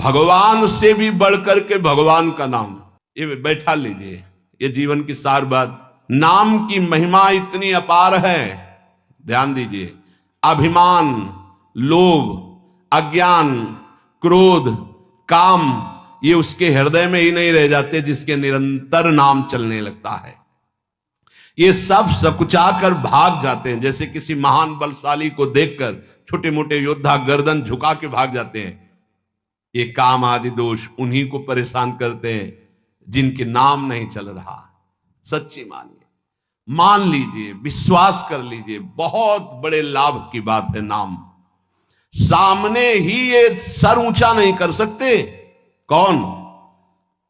भगवान से भी बढ़कर के भगवान का नाम। ये बैठा लीजिए, ये जीवन की सार बात। नाम की महिमा इतनी अपार है, ध्यान दीजिए। अभिमान, लोभ, अज्ञान, क्रोध, काम, ये उसके हृदय में ही नहीं रह जाते जिसके निरंतर नाम चलने लगता है। ये सब सकुचा कर भाग जाते हैं। जैसे किसी महान बलशाली को देखकर छोटे मोटे योद्धा गर्दन झुका के भाग जाते हैं। ये काम आदि दोष उन्हीं को परेशान करते हैं जिनके नाम नहीं चल रहा। सच्ची मानिए, मान लीजिए, विश्वास कर लीजिए, बहुत बड़े लाभ की बात है नाम। सामने ही ये सर ऊंचा नहीं कर सकते। कौन?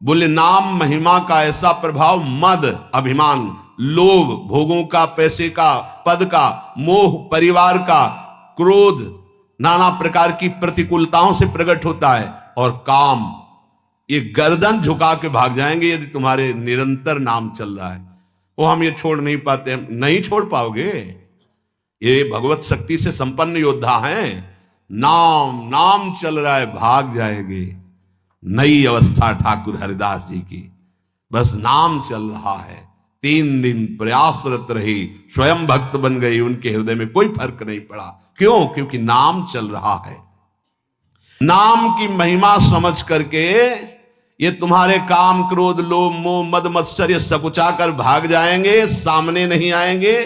बोले नाम महिमा का ऐसा प्रभाव, मद, अभिमान, लोभ, भोगों का, पैसे का, पद का, मोह, परिवार का, क्रोध, नाना प्रकार की प्रतिकूलताओं से प्रकट होता है। और काम, ये गर्दन झुका के भाग जाएंगे यदि तुम्हारे निरंतर नाम चल रहा है। वो हम ये छोड़ नहीं पाते, नहीं छोड़ पाओगे। ये भगवत शक्ति से संपन्न योद्धा हैं। नाम नाम चल रहा है, भाग जाएंगे। नई अवस्था ठाकुर हरिदास जी की, बस नाम चल रहा है। 3 दिन प्रयासरत रही, स्वयं भक्त बन गई, उनके हृदय में कोई फर्क नहीं पड़ा। क्यों? क्योंकि नाम चल रहा है। नाम की महिमा समझ करके ये तुम्हारे काम, क्रोध, लोभ, मोह, मद, मत्सर ये सकुचा कर भाग जाएंगे, सामने नहीं आएंगे।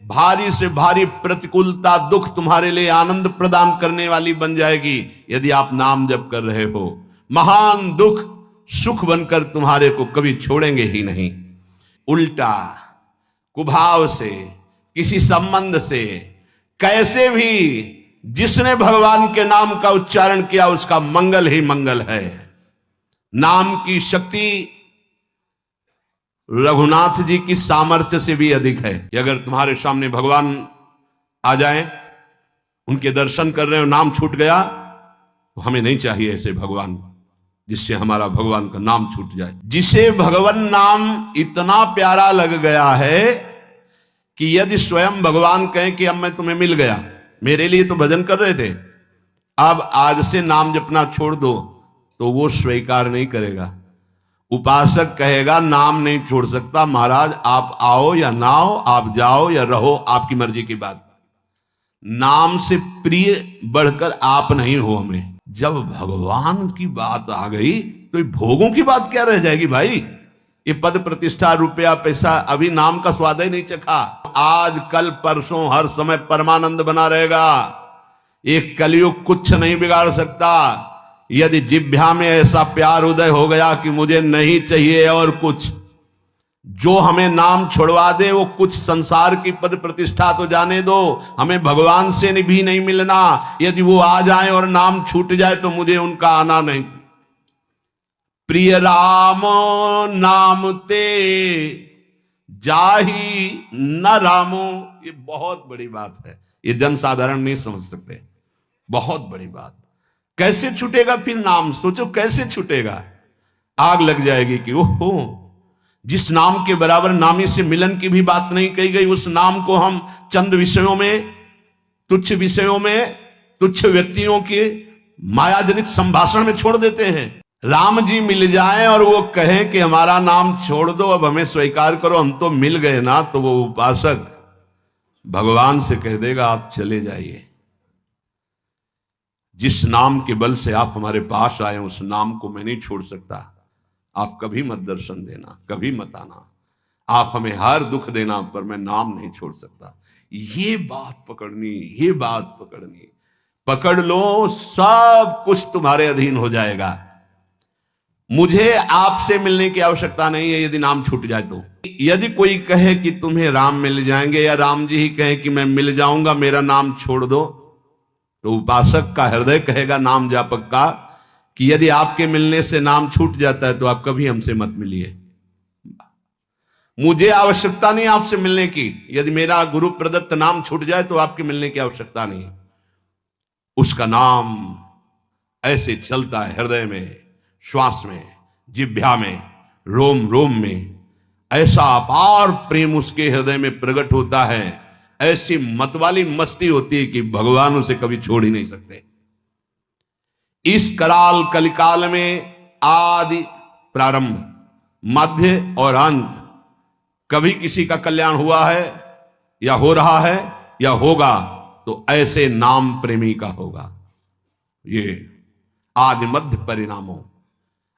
भारी से भारी प्रतिकूलता, दुख तुम्हारे लिए आनंद प्रदान करने वाली बन जाएगी यदि आप नाम जप कर रहे हो। महान दुख सुख बनकर तुम्हारे को कभी छोड़ेंगे ही नहीं। उल्टा कुभाव से, किसी संबंध से, कैसे भी जिसने भगवान के नाम का उच्चारण किया उसका मंगल ही मंगल है। नाम की शक्ति रघुनाथ जी की सामर्थ्य से भी अधिक है। अगर तुम्हारे सामने भगवान आ जाए, उनके दर्शन कर रहे हो, नाम छूट गया, तो हमें नहीं चाहिए ऐसे भगवान जिससे हमारा भगवान का नाम छूट जाए। जिसे भगवान नाम इतना प्यारा लग गया है कि यदि स्वयं भगवान कहें कि अब मैं तुम्हें मिल गया, मेरे लिए तो भजन कर रहे थे, अब आज से नाम जपना छोड़ दो, तो वो स्वीकार नहीं करेगा। उपासक कहेगा नाम नहीं छोड़ सकता महाराज, आप आओ या ना आओ, आप जाओ या रहो, आपकी मर्जी की बात। नाम से प्रिय बढ़कर आप नहीं हो हमें। जब भगवान की बात आ गई तो ये भोगों की बात क्या रह जाएगी भाई? ये पद प्रतिष्ठा, रुपया, पैसा, अभी नाम का स्वाद ही नहीं चखा। आज कल परसों हर समय परमानंद बना रहेगा। एक कलयुग कुछ नहीं बिगाड़ सकता। यदि जिह्वा में ऐसा प्यार उदय हो गया कि मुझे नहीं चाहिए और कुछ, जो हमें नाम छुड़वा दे वो कुछ संसार की पद प्रतिष्ठा तो जाने दो, हमें भगवान से भी नहीं मिलना। यदि वो आ जाए और नाम छूट जाए तो मुझे उनका आना नहीं। प्रिय राम नाम ते जाही न रामो, ये बहुत बड़ी बात है। ये जन साधारण नहीं समझ सकते, बहुत बड़ी बात। कैसे छूटेगा फिर नाम? सोचो कैसे छूटेगा। आग लग जाएगी कि ओहो, जिस नाम के बराबर नामी से मिलन की भी बात नहीं कही गई, उस नाम को हम चंद विषयों में, तुच्छ विषयों में, तुच्छ व्यक्तियों के मायाजनित संभाषण में छोड़ देते हैं। राम जी मिल जाए और वो कहें कि हमारा नाम छोड़ दो, अब हमें स्वीकार करो, हम तो मिल गए ना, तो वो उपासक भगवान से कह देगा आप चले जाइए। जिस नाम के बल से आप हमारे पास आए उस नाम को मैं नहीं छोड़ सकता। आप कभी मत दर्शन देना, कभी मत आना, आप हमें हर दुख देना, पर मैं नाम नहीं छोड़ सकता। ये बात पकड़नी, ये बात पकड़नी, पकड़ लो, सब कुछ तुम्हारे अधीन हो जाएगा। मुझे आपसे मिलने की आवश्यकता नहीं है यदि नाम छूट जाए तो। यदि कोई कहे कि तुम्हें राम मिल जाएंगे, या राम जी ही कहे कि मैं मिल जाऊंगा, मेरा नाम छोड़ दो, तो उपासक का हृदय कहेगा, नाम जापक का, कि यदि आपके मिलने से नाम छूट जाता है तो आप कभी हमसे मत मिलिए। मुझे आवश्यकता नहीं आपसे मिलने की। यदि मेरा गुरु प्रदत्त नाम छूट जाए तो आपके मिलने की आवश्यकता नहीं। उसका नाम ऐसे चलता है हृदय में, श्वास में, जिह्वा में, रोम रोम में। ऐसा अपार प्रेम उसके हृदय में प्रकट होता है, ऐसी मतवाली मस्ती होती है कि भगवान उसे कभी छोड़ ही नहीं सकते। इस कराल कलिकाल में आदि प्रारंभ, मध्य और अंत कभी किसी का कल्याण हुआ है या हो रहा है या होगा तो ऐसे नाम प्रेमी का होगा। ये आदि मध्य परिणामों।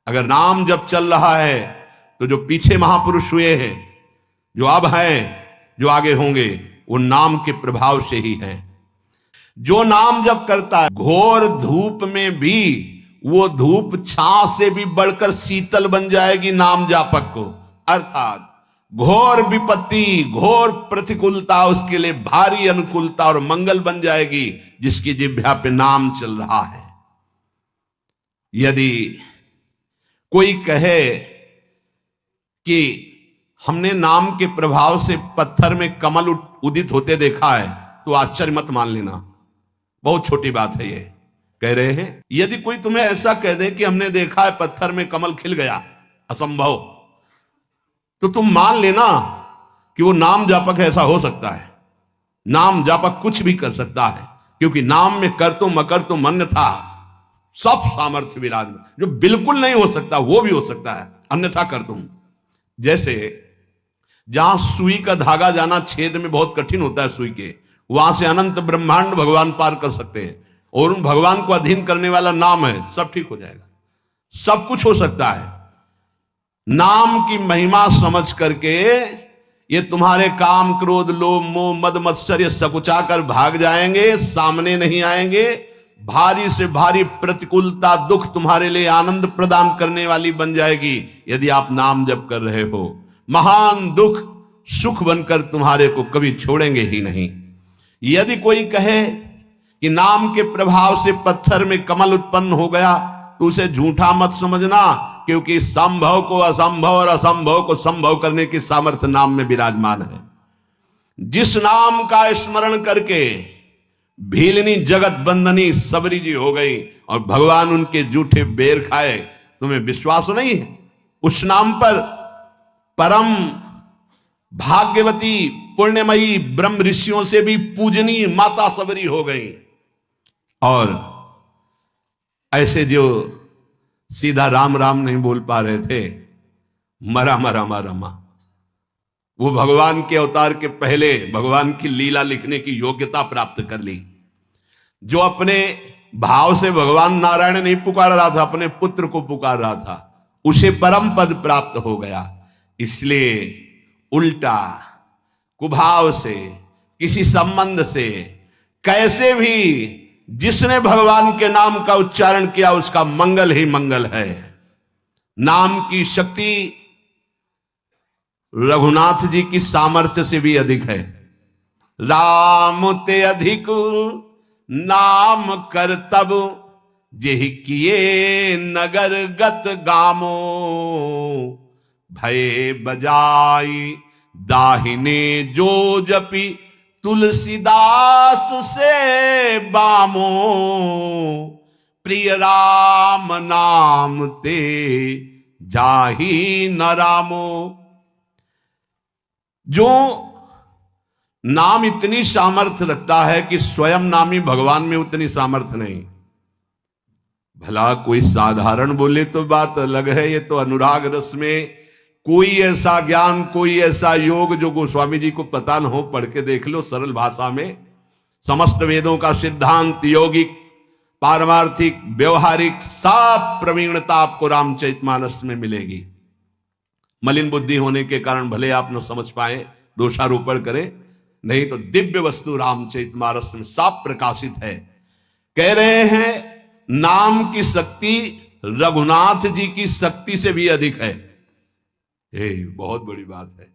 अगर नाम जब चल रहा है तो जो पीछे महापुरुष हुए हैं, जो अब हैं, जो आगे होंगे, वो नाम के प्रभाव से ही है। जो नाम जब करता है, घोर धूप में भी वो धूप छां से भी बढ़कर शीतल बन जाएगी नाम जापक को। अर्थात घोर विपत्ति, घोर प्रतिकूलता उसके लिए भारी अनुकूलता और मंगल बन जाएगी, जिसकी जिह्वा पे नाम चल रहा है। यदि कोई कहे कि हमने नाम के प्रभाव से पत्थर में कमल उदित होते देखा है, तो आश्चर्य मत मान लेना, बहुत छोटी बात है ये। कह रहे हैं यदि कोई तुम्हें ऐसा कह दे कि हमने देखा है पत्थर में कमल खिल गया, असंभव, तो तुम मान लेना कि वो नाम जापक ऐसा हो सकता है। नाम जापक कुछ भी कर सकता है, क्योंकि नाम में कर तुम मकर तुम अन्यथा सब सामर्थ्य विराजमान। जो बिल्कुल नहीं हो सकता वो भी हो सकता है, अन्यथा कर तुम। जैसे जहां सुई का धागा जाना छेद में बहुत कठिन होता है सुई के, वहां से अनंत ब्रह्मांड भगवान पार कर सकते हैं, और उन भगवान को अधीन करने वाला नाम है, सब ठीक हो जाएगा, सब कुछ हो सकता है। नाम की महिमा समझ करके ये तुम्हारे काम क्रोध लोभ मोह मद मत्सर्य सकुचा कर भाग जाएंगे, सामने नहीं आएंगे। भारी से भारी प्रतिकूलता दुख तुम्हारे लिए आनंद प्रदान करने वाली बन जाएगी यदि आप नाम जप कर रहे हो। महान दुख सुख बनकर तुम्हारे को कभी छोड़ेंगे ही नहीं। यदि कोई कहे कि नाम के प्रभाव से पत्थर में कमल उत्पन्न हो गया, तो उसे झूठा मत समझना, क्योंकि संभव को असंभव और असंभव को संभव करने की सामर्थ्य नाम में विराजमान है। जिस नाम का स्मरण करके भीलनी जगत बंदनी सबरी जी हो गई और भगवान उनके जूठे बेर खाए, तुम्हें विश्वास नहीं है? उस नाम पर परम भाग्यवती पुण्यमयी ब्रह्म ऋषियों से भी पूजनीय माता सबरी हो गई। और ऐसे जो सीधा राम राम नहीं बोल पा रहे थे, मरा मरा मरा मा, वो भगवान के अवतार के पहले भगवान की लीला लिखने की योग्यता प्राप्त कर ली। जो अपने भाव से भगवान नारायण नहीं पुकार रहा था, अपने पुत्र को पुकार रहा था, उसे परम पद प्राप्त हो गया। इसलिए उल्टा कुभाव से, किसी संबंध से, कैसे भी जिसने भगवान के नाम का उच्चारण किया उसका मंगल ही मंगल है। नाम की शक्ति रघुनाथ जी की सामर्थ्य से भी अधिक है। राम ते अधिक नाम कर तब जेहि किए नगर गत गामो, भय बजाई दाहिने जो जपी तुलसीदास से बामो, प्रिय राम नाम ते जाहि न रामो। जो नाम इतनी सामर्थ्य रखता है कि स्वयं नामी भगवान में उतनी सामर्थ्य नहीं। भला कोई साधारण बोले तो बात अलग है, ये तो अनुराग रस में कोई ऐसा ज्ञान, कोई ऐसा योग जो गोस्वामी जी को पता न हो, पढ़ के देख लो सरल भाषा में। समस्त वेदों का सिद्धांत, यौगिक, पारमार्थिक, व्यवहारिक सब प्रवीणता आपको रामचरितमानस में मिलेगी। मलिन बुद्धि होने के कारण भले आप न समझ पाए, दोषारोपण करें, नहीं तो दिव्य वस्तु रामचरितमानस में साफ प्रकाशित है। कह रहे हैं नाम की शक्ति रघुनाथ जी की शक्ति से भी अधिक है। बहुत बड़ी बात है।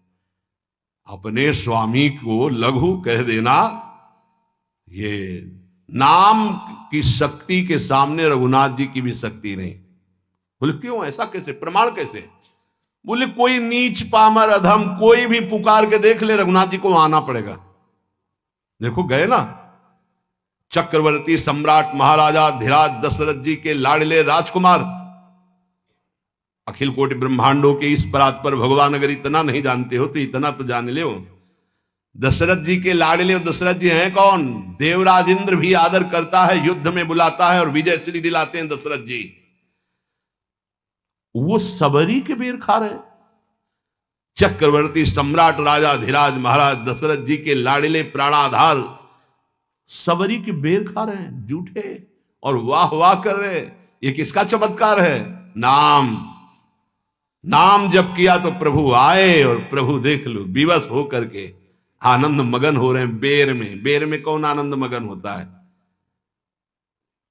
अपने स्वामी को लघु कह देना, ये नाम की शक्ति के सामने रघुनाथ जी की भी शक्ति नहीं। बोले क्यों, ऐसा कैसे, प्रमाण कैसे? बोले कोई नीच पामर अधम कोई भी पुकार के देख ले, रघुनाथ जी को आना पड़ेगा। देखो गए ना, चक्रवर्ती सम्राट महाराजा धीराज दशरथ जी के लाडले राजकुमार, अखिल कोटि ब्रह्मांडों के इस परात पर भगवान अगर इतना नहीं जानते हो तो इतना तो जान ले। दशरथ जी के लाडले, और दशरथ जी हैं कौन? देवराज इंद्र भी आदर करता है, युद्ध में बुलाता है और विजय श्री दिलाते हैं दशरथ जी। वो सबरी के बेर खा रहे। चक्रवर्ती सम्राट राजा धीराज महाराज दशरथ जी के लाडले प्राणाधार सबरी के बेर खा रहे हैं झूठे, और वाह वाह कर रहे। ये किसका चमत्कार है? नाम जप किया तो प्रभु आए, और प्रभु देख लो विवश हो करके आनंद मगन हो रहे हैं। बेर में कौन आनंद मगन होता है?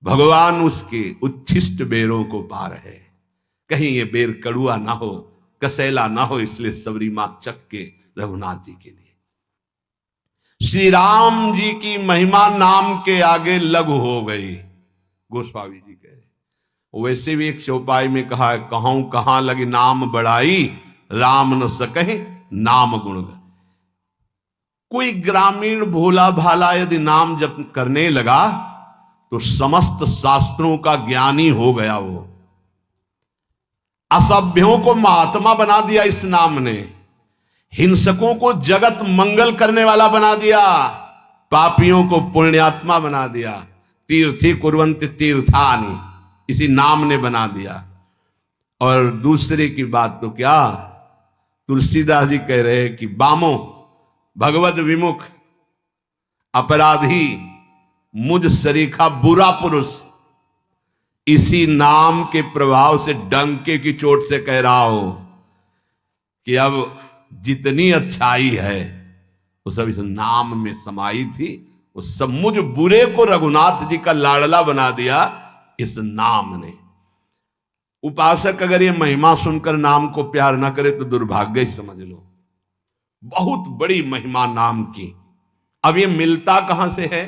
भगवान उसके उच्छिष्ट बेरों को पा रहे, कहीं ये बेर कड़ुआ ना हो, कसैला ना हो, इसलिए सबरी मां चक के रघुनाथ जी के लिए। श्री राम जी की महिमा नाम के आगे लघु हो गई, गोस्वामी जी कह रहे। वैसे भी एक चौपाई में कहा है, कहूं कहां लगी नाम बड़ाई, राम न सकहे नाम गुण। कोई ग्रामीण भोला भाला यदि नाम जप करने लगा तो समस्त शास्त्रों का ज्ञानी हो गया। वो असभ्यों को महात्मा बना दिया इस नाम ने, हिंसकों को जगत मंगल करने वाला बना दिया, पापियों को पुण्यात्मा बना दिया। तीर्थी कुर्वन्ति तीर्थानि, इसी नाम ने बना दिया। और दूसरे की बात तो क्या, तुलसीदास जी कह रहे हैं कि बामो भगवत विमुख अपराधी मुझ सरीखा बुरा पुरुष, इसी नाम के प्रभाव से डंके की चोट से कह रहा हूं कि अब जितनी अच्छाई है वो सब इस नाम में समाई थी। वो सब मुझ बुरे को रघुनाथ जी का लाडला बना दिया इस नाम ने। उपासक अगर ये महिमा सुनकर नाम को प्यार ना करे तो दुर्भाग्य ही समझ लो। बहुत बड़ी महिमा नाम की। अब ये मिलता कहां से है?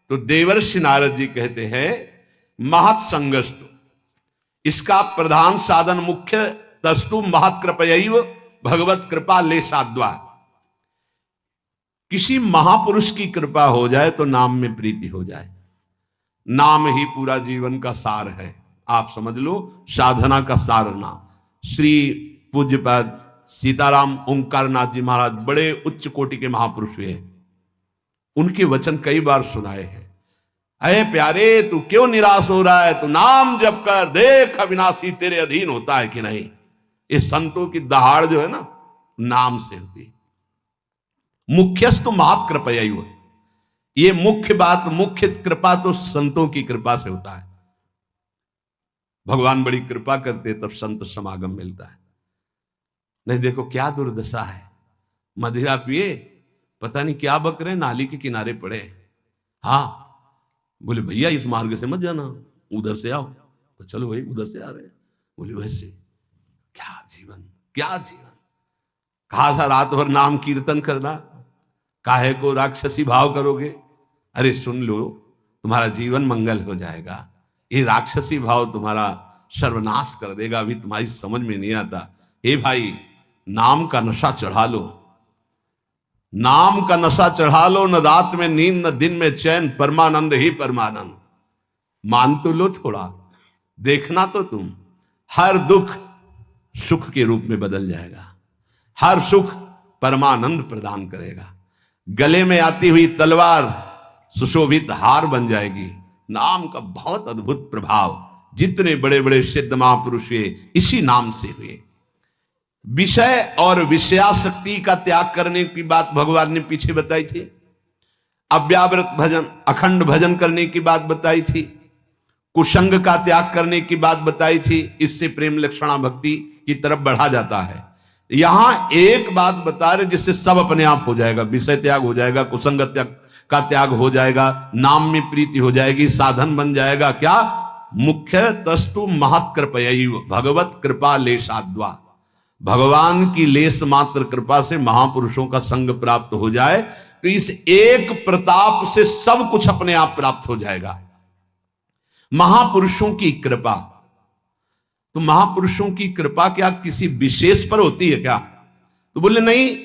तो देवर्षि नारद जी कहते हैं महत् संगस्तु, इसका प्रधान साधन मुख्य तस्तु महत् कृपयैव भगवत कृपा लेशाद्वा। किसी महापुरुष की कृपा हो जाए तो नाम में प्रीति हो जाए। नाम ही पूरा जीवन का सार है। आप समझ लो साधना का सार नाम। श्री पूज्यपाद सीताराम ओंकारनाथ जी महाराज बड़े उच्च कोटि के महापुरुष हुए। उनके वचन कई बार सुनाए हैं। अरे प्यारे, तू क्यों निराश हो रहा है? तू नाम जप कर देख, अविनाशी तेरे अधीन होता है कि नहीं। ये संतों की दहाड़ जो है ना, नाम से होती। मुख्यस्तु महत् कृपयैव, ये मुख्य बात, मुख्य कृपा तो संतों की कृपा से होता है। भगवान बड़ी कृपा करते तब संत समागम मिलता है। नहीं देखो क्या दुर्दशा है, मदिरा पिए पता नहीं क्या बक रहे, नाली के किनारे पड़े। हाँ बोले भैया इस मार्ग से मत जाना, उधर से आओ। तो चलो भाई उधर से आ रहे हैं। बोले वैसे क्या जीवन, क्या जीवन। कहा था रात भर नाम कीर्तन करना, काहे को राक्षसी भाव करोगे। अरे सुन लो, तुम्हारा जीवन मंगल हो जाएगा। ये राक्षसी भाव तुम्हारा सर्वनाश कर देगा। अभी तुम्हारी समझ में नहीं आता। हे भाई, नाम का नशा चढ़ा लो, नाम का नशा चढ़ा लो। न रात में नींद, न दिन में चैन, परमानंद ही परमानंद। मान तो लो थोड़ा, देखना तो तुम, हर दुख सुख के रूप में बदल जाएगा। हर सुख परमानंद प्रदान करेगा। गले में आती हुई तलवार सुशोभित हार बन जाएगी। नाम का बहुत अद्भुत प्रभाव। जितने बड़े बड़े सिद्ध महापुरुष हुए इसी नाम से हुए। विषय और विषयासक्ति का त्याग करने की बात भगवान ने पीछे बताई थी। अव्यावृत भजन, अखंड भजन करने की बात बताई थी। कुसंग का त्याग करने की बात बताई थी। इससे प्रेम लक्षणा भक्ति की तरफ बढ़ा जाता है। यहां एक बात बता रहे जिससे सब अपने आप हो जाएगा। विषय त्याग हो जाएगा, कुसंग त्याग का त्याग हो जाएगा, नाम में प्रीति हो जाएगी, साधन बन जाएगा। क्या? मुख्य तस्तु महत् कृपयैव भगवत कृपा लेशाद्वा। भगवान की लेस मात्र कृपा से महापुरुषों का संग प्राप्त हो जाए तो इस एक प्रताप से सब कुछ अपने आप प्राप्त हो जाएगा। महापुरुषों की कृपा, तो महापुरुषों की कृपा क्या किसी विशेष पर होती है क्या? तो बोले नहीं,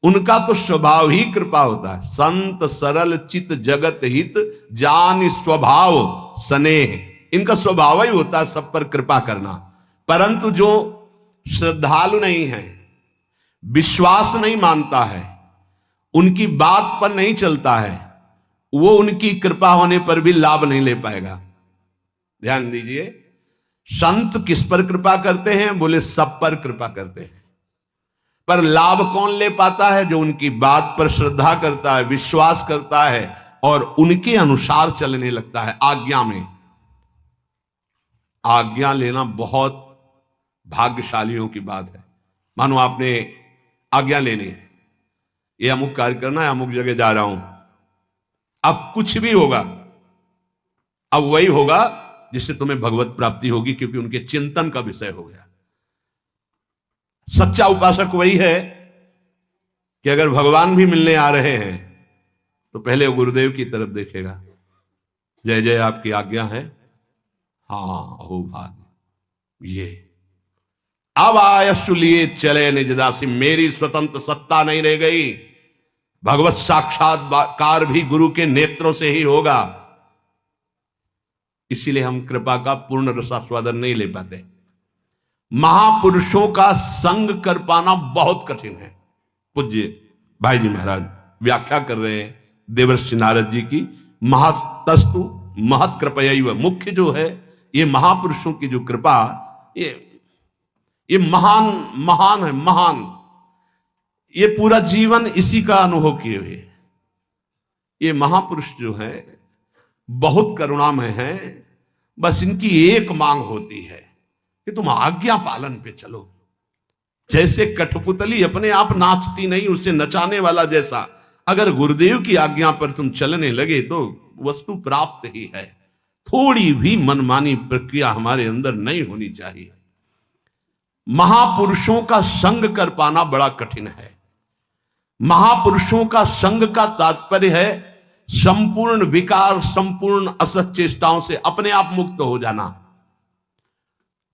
उनका तो स्वभाव ही कृपा होता है। संत सरल चित जगत हित जान स्वभाव स्नेह, इनका स्वभाव ही होता है सब पर कृपा करना। परंतु जो श्रद्धालु नहीं है, विश्वास नहीं मानता है, उनकी बात पर नहीं चलता है, वो उनकी कृपा होने पर भी लाभ नहीं ले पाएगा। ध्यान दीजिए, संत किस पर कृपा करते हैं? बोले सब पर कृपा करते हैं, पर लाभ कौन ले पाता है? जो उनकी बात पर श्रद्धा करता है, विश्वास करता है और उनके अनुसार चलने लगता है। आज्ञा में, आज्ञा लेना बहुत भाग्यशालियों की बात है। मानो आपने आज्ञा ले ली, ये अमुक कार्य करना है, अमुक जगह जा रहा हूं, अब कुछ भी होगा, अब वही होगा जिससे तुम्हें भगवत प्राप्ति होगी, क्योंकि उनके चिंतन का विषय हो गया। सच्चा उपासक वही है कि अगर भगवान भी मिलने आ रहे हैं तो पहले गुरुदेव की तरफ देखेगा, जय जय आपकी आज्ञा है, हाँ हो भाग्य, ये अब आयसु लिए चले निज दासी, मेरी स्वतंत्र सत्ता नहीं रह गई, भगवत साक्षात्कार भी गुरु के नेत्रों से ही होगा। इसीलिए हम कृपा का पूर्ण रसास्वादन नहीं ले पाते। महापुरुषों का संग कर पाना बहुत कठिन है। पूज्य भाई जी महाराज व्याख्या कर रहे हैं देवर्षि नारद जी की, महतस्तु महत कृपया, मुख्य जो है ये महापुरुषों की जो कृपा, ये महान महान है, महान। ये पूरा जीवन इसी का अनुभव किए हुए ये महापुरुष जो है बहुत करुणामय है। बस इनकी एक मांग होती है कि तुम आज्ञा पालन पे चलो। जैसे कठपुतली अपने आप नाचती नहीं, उसे नचाने वाला जैसा, अगर गुरुदेव की आज्ञा पर तुम चलने लगे तो वस्तु प्राप्त ही है। थोड़ी भी मनमानी प्रक्रिया हमारे अंदर नहीं होनी चाहिए। महापुरुषों का संग कर पाना बड़ा कठिन है। महापुरुषों का संग का तात्पर्य है संपूर्ण विकार, संपूर्ण असत चेष्टाओं से अपने आप मुक्त हो जाना।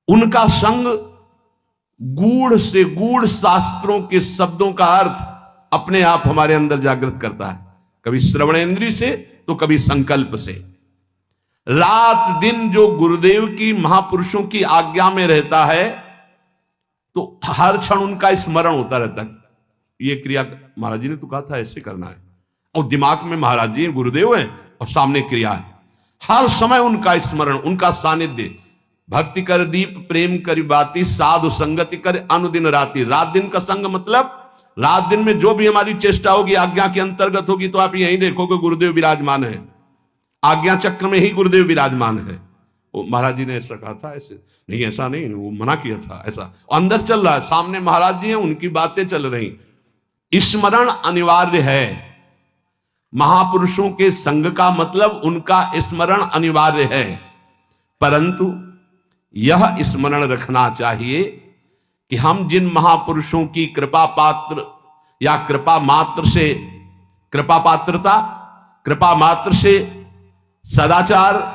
उनका संग गूढ़ से गूढ़ शास्त्रों के शब्दों का अर्थ अपने आप हमारे अंदर जागृत करता है, कभी श्रवणेंद्रिय से तो कभी संकल्प से। रात दिन जो गुरुदेव की, महापुरुषों की आज्ञा में रहता है तो हर क्षण उनका स्मरण होता रहता है। ये क्रिया महाराज जी ने तो कहा था ऐसे करना है, और दिमाग में महाराज जी गुरुदेव है और सामने क्रिया है। हर समय उनका स्मरण, उनका सानिध्य। भक्ति कर दीप प्रेम करी बाती, साधु संगति कर अनुदिन राति। रात दिन का संग मतलब रात दिन में जो भी हमारी चेष्टा होगी आज्ञा के अंतर्गत होगी, तो आप यही देखोगे गुरुदेव विराजमान है, आज्ञा चक्र में ही गुरुदेव विराजमान है। वो महाराज जी ने ऐसा कहा था, ऐसे नहीं, ऐसा नहीं, वो मना किया था, ऐसा अंदर चल रहा है। सामने महाराज जी हैं, उनकी बातें चल रही। स्मरण अनिवार्य है। महापुरुषों के संग का मतलब उनका स्मरण अनिवार्य है, परंतु यह स्मरण रखना चाहिए कि हम जिन महापुरुषों की कृपा पात्र या कृपा मात्र से, कृपा पात्रता, कृपा मात्र से सदाचार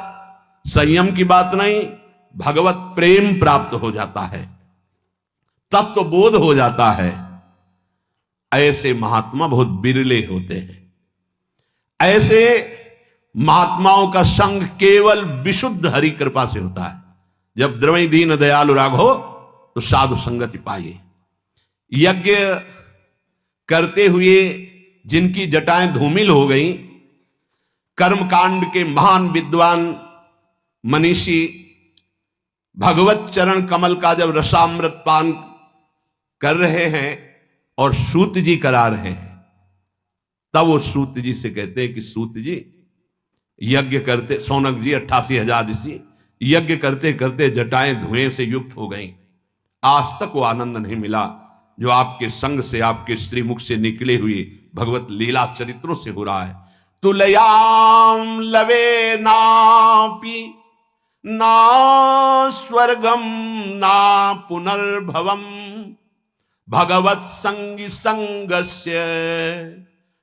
संयम की बात नहीं, भगवत प्रेम प्राप्त हो जाता है, तत्व बोध हो जाता है। ऐसे महात्मा बहुत बिरले होते हैं। ऐसे महात्माओं का संग केवल विशुद्ध हरि कृपा से होता है। जब द्रवई दीन दयालु राघो तो साधु संगति पाइए। यज्ञ करते हुए जिनकी जटाएं धूमिल हो गई, कर्मकांड के महान विद्वान मनीषी भगवत चरण कमल का जब रसामृत पान कर रहे हैं और सूत जी करा रहे हैं, तब वो सूत जी से कहते हैं कि सूत जी यज्ञ करते, सौनक जी 88,000 ऋषि यज्ञ करते करते जटाएं धुएं से युक्त हो गईं। आज तक वो आनंद नहीं मिला जो आपके संग से, आपके श्रीमुख से निकले हुए भगवत लीला चरित्रों से हो रहा है। तुलयाम लवे नापि ना स्वर्गम ना पुनर्भवम भगवत संगी संगस्य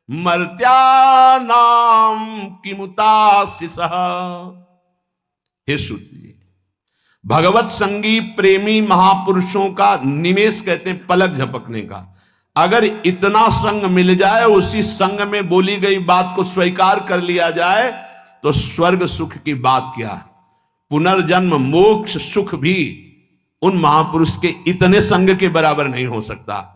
मर्त्यानाम किमुतासिसः। हे सूत जी, भगवत संगी प्रेमी महापुरुषों का निमेष कहते हैं पलक झपकने का। अगर इतना संग मिल जाए, उसी संग में बोली गई बात को स्वीकार कर लिया जाए, तो स्वर्ग सुख की बात क्या, पुनर्जन्म मोक्ष सुख भी उन महापुरुष के इतने संग के बराबर नहीं हो सकता।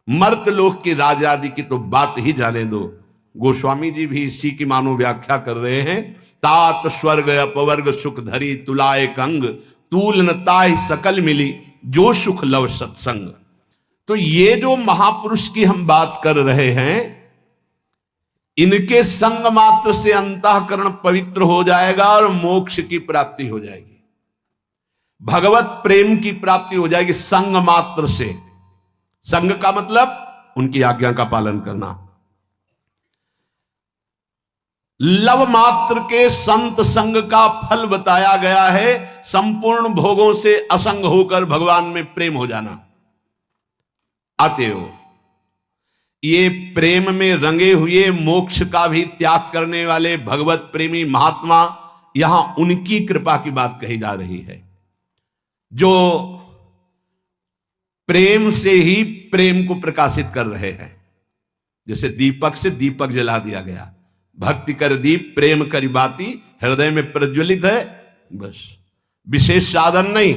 मर्तलोक के राजा आदि की तो बात ही जाने दो। गोस्वामी जी भी इसी की मानो व्याख्या कर रहे हैं। तात स्वर्ग अपवर्ग सुख धरी तुलाए कंग, तूल न ताहि सकल मिली जो सुख लव सत्संग। तो ये जो महापुरुष की हम बात कर रहे हैं, इनके संग मात्र से अंतःकरण पवित्र हो जाएगा और मोक्ष की प्राप्ति हो जाएगी, भगवत प्रेम की प्राप्ति हो जाएगी संग मात्र से। संग का मतलब उनकी आज्ञा का पालन करना। लव मात्र के संत संग का फल बताया गया है, संपूर्ण भोगों से असंग होकर भगवान में प्रेम हो जाना। अतएव ये प्रेम में रंगे हुए मोक्ष का भी त्याग करने वाले भगवत प्रेमी महात्मा, यहां उनकी कृपा की बात कही जा रही है, जो प्रेम से ही प्रेम को प्रकाशित कर रहे हैं। जैसे दीपक से दीपक जला दिया गया, भक्ति कर दीप प्रेम करी बाती, हृदय में प्रज्वलित है, बस विशेष साधन नहीं,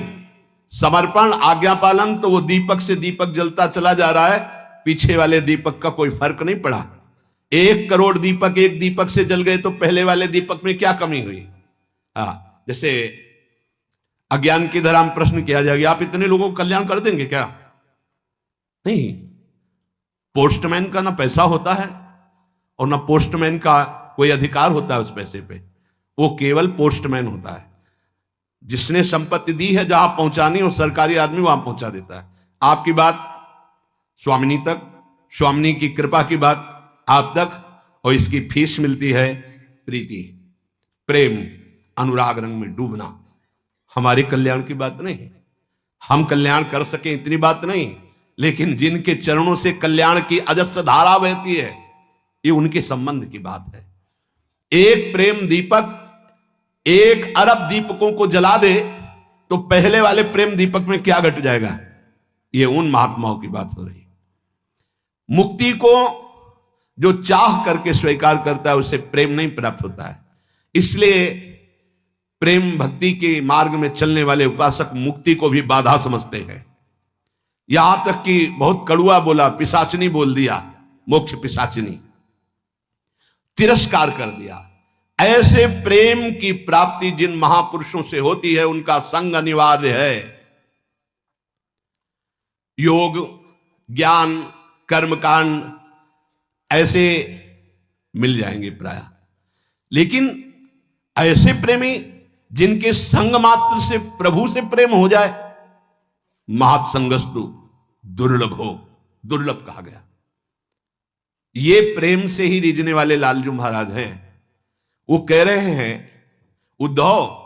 समर्पण आज्ञा पालन, तो वो दीपक से दीपक जलता चला जा रहा है, पीछे वाले दीपक का कोई फर्क नहीं पड़ा। 1 करोड़ दीपक एक दीपक से जल गए तो पहले वाले दीपक में क्या कमी हुई? जैसे अज्ञान की तरह हम प्रश्न किया जाएगा, आप इतने लोगों का कल्याण कर देंगे क्या? नहीं। पोस्टमैन का ना पैसा होता है और ना पोस्टमैन का कोई अधिकार होता है उस पैसे पे, वो केवल पोस्टमैन होता है। जिसने संपत्ति दी है जहां पहुंचानी हो, सरकारी आदमी वहां पहुंचा देता है। आपकी बात स्वामिनी तक, स्वामिनी की कृपा की बात आप तक, और इसकी फीस मिलती है प्रीति, प्रेम, अनुराग रंग में डूबना। हमारे कल्याण की बात नहीं, हम कल्याण कर सके इतनी बात नहीं, लेकिन जिनके चरणों से कल्याण की अजस्र धारा बहती है, ये उनके संबंध की बात है। एक प्रेम दीपक 1 अरब दीपकों को जला दे तो पहले वाले प्रेम दीपक में क्या घट जाएगा? ये उन महात्माओं की बात हो रही। मुक्ति को जो चाह करके स्वीकार करता है उसे प्रेम नहीं प्राप्त होता है। इसलिए प्रेम भक्ति के मार्ग में चलने वाले उपासक मुक्ति को भी बाधा समझते हैं। यहां तक कि बहुत कड़ुआ बोला, पिशाचनी बोल दिया, मोक्ष पिशाचनी, तिरस्कार कर दिया। ऐसे प्रेम की प्राप्ति जिन महापुरुषों से होती है उनका संग अनिवार्य है। योग, ज्ञान, कर्मकांड ऐसे मिल जाएंगे प्राय, लेकिन ऐसे प्रेमी जिनके संग मात्र से प्रभु से प्रेम हो जाए, महत्संगस्तु दुर्लभो, दुर्लभ कहा गया। ये प्रेम से ही रीझने वाले लालजू महाराज हैं। वो कह रहे हैं, उद्धव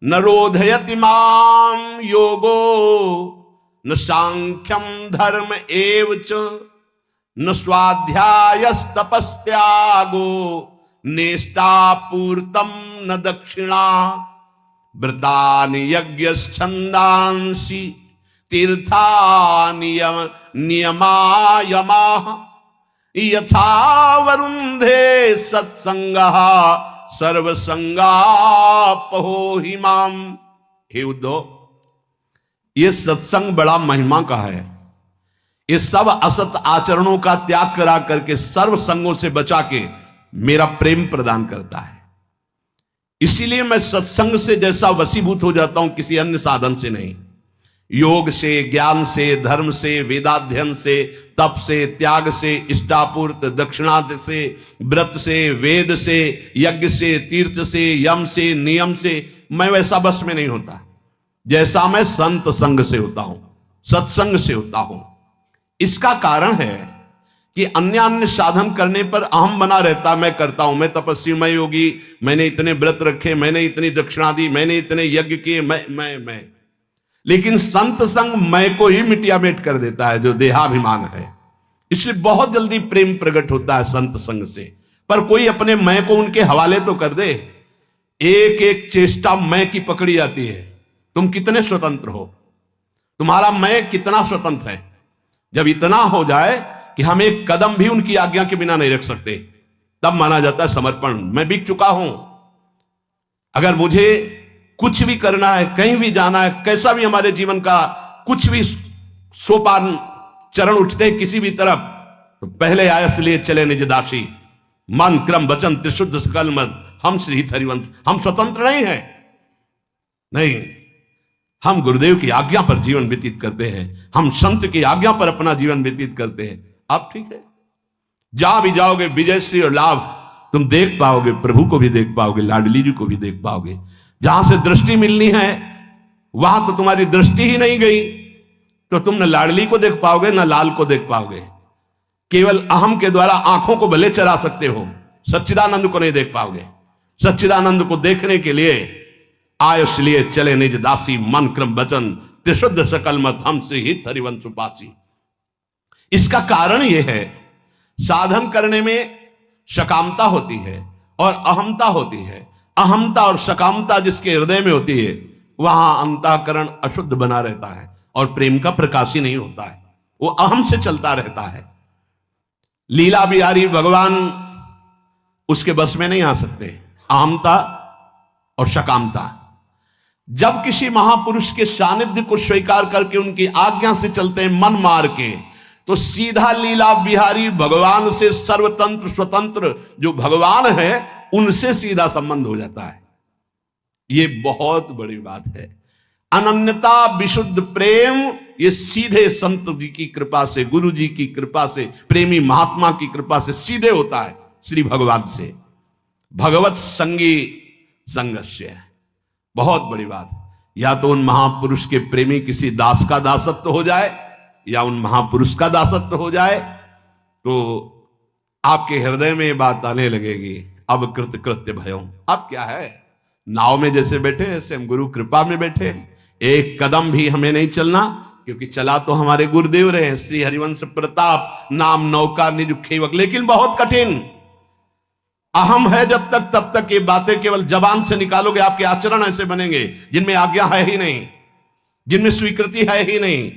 न रोधयति माम योगो न सांख्यम धर्म एव च न स्वाध्यायस्तपस्त्यागो नेष्टापूर्तम न दक्षिणा व्रतानि यज्ञश्छन्दांसि तीर्थानि नियमायमाः यथा वरुन्धे सत्संगः सर्वसंगापहो हि माम। हे उद्धव, ये सत्संग बड़ा महिमा का है। ये सब असत आचरणों का त्याग करा करके सर्व संगों से बचा के मेरा प्रेम प्रदान करता है। इसीलिए मैं सत्संग से जैसा वशीभूत हो जाता हूं, किसी अन्य साधन से नहीं। योग से, ज्ञान से, धर्म से, वेदाध्ययन से, तप से, त्याग से, इष्टापूर्त, दक्षिणाद से, व्रत से, वेद से, यज्ञ से, तीर्थ से, यम से, नियम से मैं वैसा बस में नहीं होता जैसा मैं संत संग से होता हूं, सत्संग से होता हूं। इसका कारण है कि अन्य अन्य साधन करने पर अहम बना रहता, मैं करता हूं, मैं तपस्वी, मैं योगी, मैंने इतने व्रत रखे, मैंने इतनी दक्षिणा दी, मैंने इतने यज्ञ किए, मैं। लेकिन संत संग मैं को ही मिटिया मेट कर देता है, जो देहाभिमान है। इसलिए बहुत जल्दी प्रेम प्रकट होता है संत संग से। पर कोई अपने मैं को उनके हवाले तो कर दे। एक एक चेष्टा मैं की पकड़ी जाती है। तुम कितने स्वतंत्र हो, तुम्हारा मैं कितना स्वतंत्र है। जब इतना हो जाए कि हम एक कदम भी उनकी आज्ञा के बिना नहीं रख सकते, तब माना जाता है समर्पण। मैं बिक चुका हूं। अगर मुझे कुछ भी करना है, कहीं भी जाना है, कैसा भी हमारे जीवन का कुछ भी सोपान चरण उठते किसी भी तरफ तो पहले आयस लिए चले निज दासी, मन क्रम वचन त्रिशुद्ध सकल मत, हम श्री हरिवंश। हम स्वतंत्र नहीं हैं, नहीं, हम गुरुदेव की आज्ञा पर जीवन व्यतीत करते हैं, हम संत की आज्ञा पर अपना जीवन व्यतीत करते हैं। अब ठीक है, जहां भी जाओगे विजयश्री और लाभ तुम देख पाओगे, प्रभु को भी देख पाओगे, लाडली जी को भी देख पाओगे। जहां से दृष्टि मिलनी है वहां तो तुम्हारी दृष्टि ही नहीं गई, तो तुम न लाडली को देख पाओगे न लाल को देख पाओगे। केवल अहम के द्वारा आंखों को भले चरा सकते हो, सच्चिदानंद को नहीं देख पाओगे। सच्चिदानंद को देखने के लिए आयुष लिए चले निज दासी, मन क्रम वचन त्रिशुद्ध सकल मत, हम श्री हित हरिवंश उपासी। इसका कारण यह है, साधन करने में सकामता होती है और अहमता होती है। अहमता और सकामता जिसके हृदय में होती है वहां अंतःकरण अशुद्ध बना रहता है और प्रेम का प्रकाश ही नहीं होता है, वो अहम से चलता रहता है। लीला बिहारी भगवान उसके बस में नहीं आ सकते, अहमता और सकामता। जब किसी महापुरुष के सानिध्य को स्वीकार करके उनकी आज्ञा से चलते हैं मन मार के, तो सीधा लीला बिहारी भगवान से सर्वतंत्र स्वतंत्र जो भगवान है उनसे सीधा संबंध हो जाता है। ये बहुत बड़ी बात है। अनन्यता विशुद्ध प्रेम ये सीधे संत जी की कृपा से, गुरु जी की कृपा से, प्रेमी महात्मा की कृपा से सीधे होता है श्री भगवान से। भगवत संगी संगस्य, बहुत बड़ी बात। या तो उन महापुरुष के प्रेमी किसी दास का दासत्व हो जाए या उन महापुरुष का दासत्व हो जाए, तो आपके हृदय में ये बात आने लगेगी, अब कृत कृत्य भयो। अब क्या है, नाव में जैसे बैठे ऐसे हम गुरु कृपा में बैठे, एक कदम भी हमें नहीं चलना, क्योंकि चला तो हमारे गुरुदेव रहे, श्री हरिवंश प्रताप नाम नौका निज खेवक। लेकिन बहुत कठिन, अहम है जब तक तब तक ये बातें केवल जबान से निकालोगे, आपके आचरण ऐसे बनेंगे जिनमें आज्ञा है ही नहीं, जिनमें स्वीकृति है ही नहीं।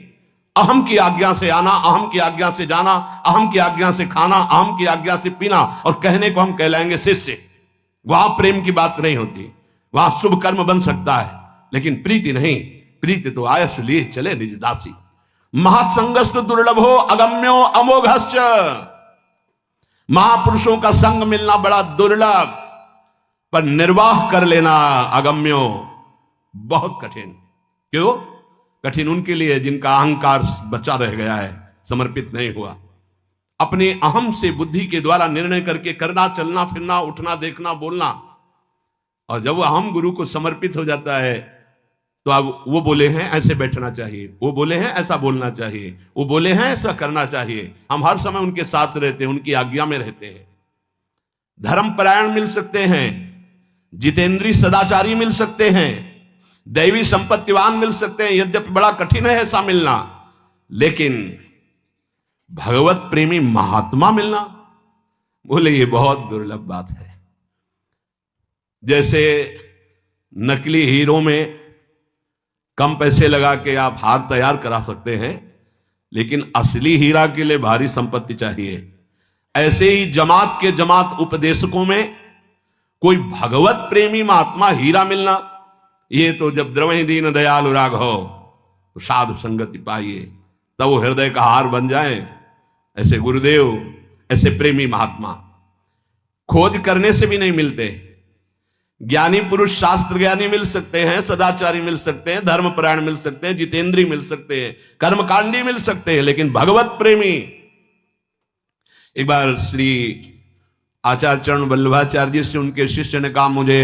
अहम की आज्ञा से आना, अहम की आज्ञा से जाना, अहम की आज्ञा से खाना, अहम की आज्ञा से पीना, और कहने को हम कहलाएंगे शिष्य। वहां प्रेम की बात नहीं होती, वहां शुभ कर्म बन सकता है लेकिन प्रीति नहीं। प्रीति तो आयस लिए चले निज दासी, महत्संगस्तु दुर्लभो अगम्यो अमोघश्च। महापुरुषों का संग मिलना बड़ा दुर्लभ, पर निर्वाह कर लेना अगम्यो बहुत कठिन। क्यों कठिन? उनके लिए जिनका अहंकार बचा रह गया है, समर्पित नहीं हुआ। अपने अहम से बुद्धि के द्वारा निर्णय करके करना, चलना फिरना, उठना देखना बोलना, और जब वो अहम गुरु को समर्पित हो जाता है तो अब वो बोले हैं ऐसे बैठना चाहिए, वो बोले हैं ऐसा बोलना चाहिए, वो बोले हैं ऐसा करना चाहिए। हम हर समय उनके साथ रहते हैं, उनकी आज्ञा में रहते हैं। धर्मपरायण मिल सकते हैं, जितेंद्रीय सदाचारी मिल सकते हैं, दैवी संपत्तिवान मिल सकते हैं, यद्यपि बड़ा कठिन है ऐसा मिलना, लेकिन भगवत प्रेमी महात्मा मिलना, बोले ये बहुत दुर्लभ बात है। जैसे नकली हीरो में कम पैसे लगा के आप हार तैयार करा सकते हैं, लेकिन असली हीरा के लिए भारी संपत्ति चाहिए। ऐसे ही जमात के जमात उपदेशकों में कोई भगवत प्रेमी महात्मा हीरा मिलना, ये तो जब द्रवहि दीन दयालु राघव तो साधु संगति पाइए, तब वो हृदय का हार बन जाए। ऐसे गुरुदेव, ऐसे प्रेमी महात्मा खोज करने से भी नहीं मिलते। ज्ञानी पुरुष शास्त्र ज्ञानी मिल सकते हैं, सदाचारी मिल सकते हैं, धर्मपरायण मिल सकते हैं, जितेंद्रीय मिल सकते हैं, कर्मकांडी मिल सकते हैं, लेकिन भगवत प्रेमी। एक बार श्री आचार्य चरण वल्लभाचार्य जी से उनके शिष्य ने कहा, मुझे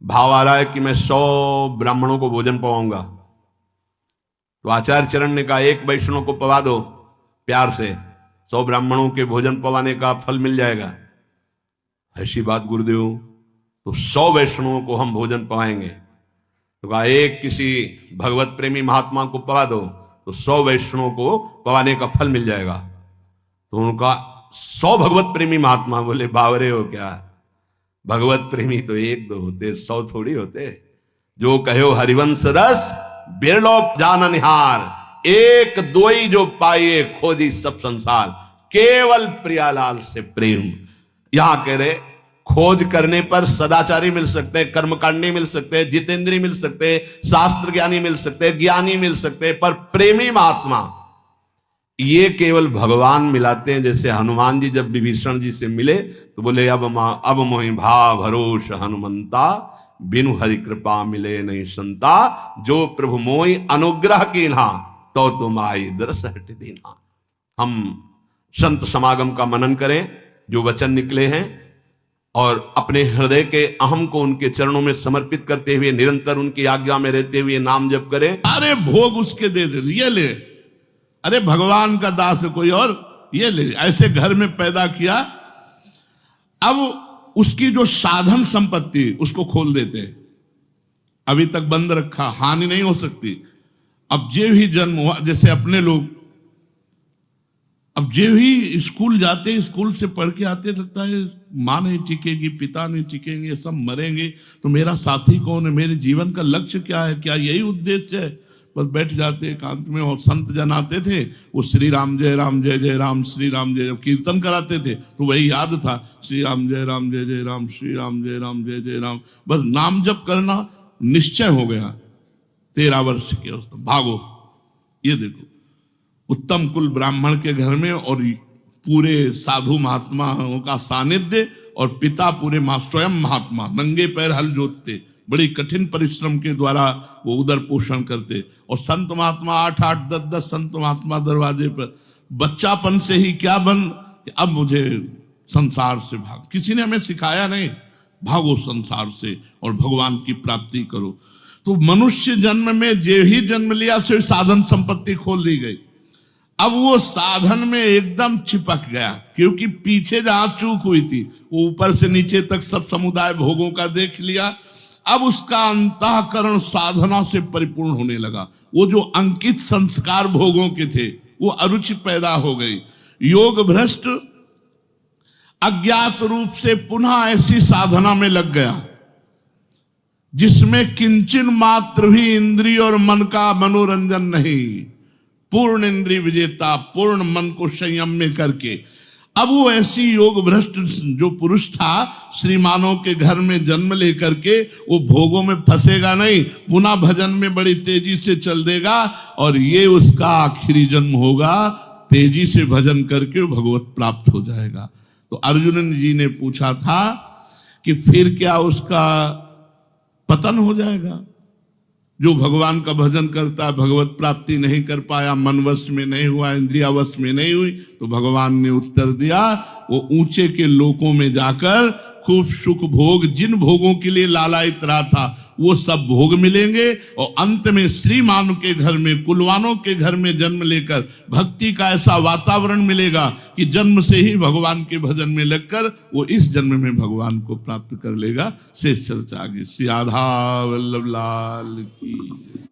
भाव आ रहा है कि मैं 100 ब्राह्मणों को भोजन पवाऊंगा। तो आचार्य चरण ने कहा, एक वैष्णव को पवा दो प्यार से, 100 ब्राह्मणों के भोजन पवाने का फल मिल जाएगा। ऐसी बात गुरुदेव, तो 100 वैष्णवों को हम भोजन पवाएंगे। तो कहा, एक किसी भगवत प्रेमी महात्मा को पवा दो तो 100 वैष्णवों को पवाने का फल मिल जाएगा। तो उनका 100 भगवत प्रेमी महात्मा बोले, बावरे हो क्या, भगवत प्रेमी तो 1-2 होते, 100 थोड़ी होते। जो कहो हरिवंश रस बिरलो जान निहार, 1-2 ही जो पाइए खोजी सब संसार, केवल प्रियालाल से प्रेम। यहां कह रहे खोज करने पर सदाचारी मिल सकते हैं, कर्मकांडी मिल सकते हैं, जितेंद्रीय मिल सकते हैं, शास्त्र ज्ञानी मिल सकते हैं, ज्ञानी मिल सकते हैं, पर प्रेमी महात्मा ये केवल भगवान मिलाते हैं। जैसे हनुमान जी जब विभीषण जी से मिले तो बोले अब मोहि भा भरोस हनुमंता, बिनु हरि कृपा मिले नहीं संता, जो प्रभु मोहि अनुग्रह कीन्हा, तो तुम आई दरस हट दीन्हा। हम संत समागम का मनन करें, जो वचन निकले हैं, और अपने हृदय के अहम को उनके चरणों में समर्पित करते हुए निरंतर उनकी आज्ञा में रहते हुए नाम जप करें। अरे भोग उसके दे दे, ये ले, अरे भगवान का दास है कोई और, ये ले, ऐसे घर में पैदा किया। अब उसकी जो साधन संपत्ति उसको खोल देते हैं, अभी तक बंद रखा, हानि नहीं हो सकती। अब जो ही जन्म हुआ, जैसे अपने लोग अब जो ही स्कूल जाते, स्कूल से पढ़ के आते, लगता है माँ नहीं टिकेगी, पिता नहीं टिकेंगे, सब मरेंगे, तो मेरा साथी कौन है, मेरे जीवन का लक्ष्य क्या है, क्या यही उद्देश्य है। बस बैठ जाते एकांत में, और संत जन आते थे, वो श्री राम जय जय राम, श्री राम जय, कीर्तन कराते थे तो वही याद था, श्री राम जय राम, श्री राम जय राम। बस नाम जप करना निश्चय हो गया। 13 वर्ष के उस भागो, ये देखो उत्तम कुल ब्राह्मण के घर में, और पूरे साधु महात्माओं का सानिध्य, और पिता पूरे स्वयं महात्मा नंगे पैर हल जोतते, बड़ी कठिन परिश्रम के द्वारा वो उदर पोषण करते, और संत महात्मा 8-8, 10-10 संत महात्मा दरवाजे पर। बच्चापन से ही क्या बन कि अब मुझे संसार से भाग, किसी ने हमें सिखाया नहीं, भागो संसार से और भगवान की प्राप्ति करो। तो मनुष्य जन्म में जे ही जन्म लिया से साधन संपत्ति खोल दी गई। अब वो साधन में एकदम चिपक गया, क्योंकि पीछे जहां चूक हुई थी वो ऊपर से नीचे तक सब समुदाय भोगों का देख लिया। अब उसका अंतःकरण साधना से परिपूर्ण होने लगा। वो जो अंकित संस्कार भोगों के थे वो अरुचि पैदा हो गई। योग भ्रष्ट अज्ञात रूप से पुनः ऐसी साधना में लग गया जिसमें किंचन मात्र भी इंद्रिय और मन का मनोरंजन नहीं, पूर्ण इंद्रिय विजेता, पूर्ण मन को संयम में करके। अब वो ऐसी योग भ्रष्ट जो पुरुष था, श्रीमानों के घर में जन्म लेकर के वो भोगों में फंसेगा नहीं, पुनः भजन में बड़ी तेजी से चल देगा, और ये उसका आखिरी जन्म होगा। तेजी से भजन करके वो भगवत प्राप्त हो जाएगा। तो अर्जुन जी ने पूछा था कि फिर क्या उसका पतन हो जाएगा? जो भगवान का भजन करता है, भगवत प्राप्ति नहीं कर पाया, मन वश में नहीं हुआ, इंद्रिया वश में नहीं हुई, तो भगवान ने उत्तर दिया, वो ऊंचे के लोकों में जाकर खूब सुख भोग, जिन भोगों के लिए लालायित रहा था वो सब भोग मिलेंगे, और अंत में श्रीमान के घर में, कुलवानों के घर में जन्म लेकर भक्ति का ऐसा वातावरण मिलेगा कि जन्म से ही भगवान के भजन में लगकर वो इस जन्म में भगवान को प्राप्त कर लेगा। शेष चर्चा आगे। श्री राधा वल्लभ लाल की।